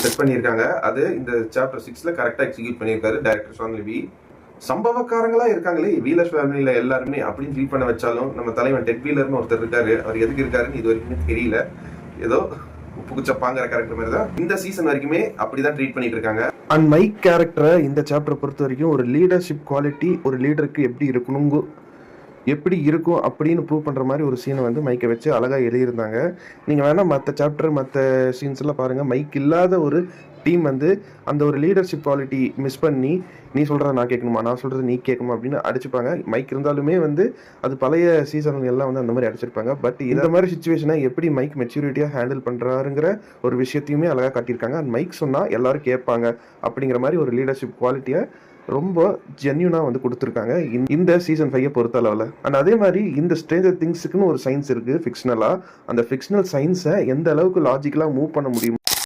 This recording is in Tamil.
செட் பண்ணியிருக்காங்க. அது இந்த சாப்டர் 6ல கரெக்டாக எக்ஸிக்யூட் பண்ணியிருக்காரு டைரக்டர் ஷான் லிவி. சம்பவக்காரங்களா இருக்காங்களே வீலர் ஃபேமிலியில எல்லாருமே அப்படின்னு ஃபீல் பண்ண வச்சாலும் நம்ம தலைவன் டெட் வீலர்னு ஒருத்தர் இருக்காரு. அவர் எதுக்கு இருக்காருன்னு இது வரைக்குமே தெரியல. ஏதோ புகுச்சப்பாங்கிற கேரக்டர் மாதிரி தான் இந்த சீசன் வரைக்குமே அப்படிதான் ட்ரீட் பண்ணிட்டு இருக்காங்க. அண்ட் மைக் கேரக்டரை இந்த சாப்டரை பொறுத்த வரைக்கும் ஒரு லீடர்ஷிப் குவாலிட்டி, ஒரு லீடருக்கு எப்படி இருக்கும் அப்படின்னு ப்ரூவ் பண்ணுற மாதிரி ஒரு சீனை வந்து மைக்கை வச்சு அழகாக எழுதியிருந்தாங்க. நீங்கள் வேணால் மற்ற சாப்டர் மற்ற சீன்ஸ்லாம் பாருங்கள். மைக் இல்லாத ஒரு டீம் வந்து அந்த ஒரு லீடர்ஷிப் குவாலிட்டி மிஸ் பண்ணி நீ சொல்கிறத நான் கேட்கணுமா, நான் சொல்கிறது நீ கேட்கணுமா அப்படின்னு அடிச்சுப்பாங்க. மைக் இருந்தாலுமே வந்து அது பழைய சீசன்கள் எல்லாம் வந்து அந்த மாதிரி அடிச்சிருப்பாங்க. பட் இந்த மாதிரி சுச்சுவேஷனை எப்படி மைக் மெச்சூரிட்டியாக ஹேண்டில் பண்ணுறாருங்கிற ஒரு விஷயத்தையுமே அழகாக காட்டியிருக்காங்க. அண்ட் மைக் சொன்னால் எல்லாரும் கேட்பாங்க அப்படிங்கிற மாதிரி ஒரு லீடர்ஷிப் குவாலிட்டியை ரொம்ப ஜென்யூனாக வந்து கொடுத்துருக்காங்க இந்த சீசன் 5 பொறுத்த அளவில். அண்ட் அதே மாதிரி இந்த ஸ்ட்ரேஞ்சர் திங்ஸுக்குன்னு ஒரு சயின்ஸ் இருக்குது ஃபிக்ஷனலாக. அந்த ஃபிக்ஷனல் சயின்ஸை எந்த அளவுக்கு லாஜிக்கலாக மூவ் பண்ண முடியும்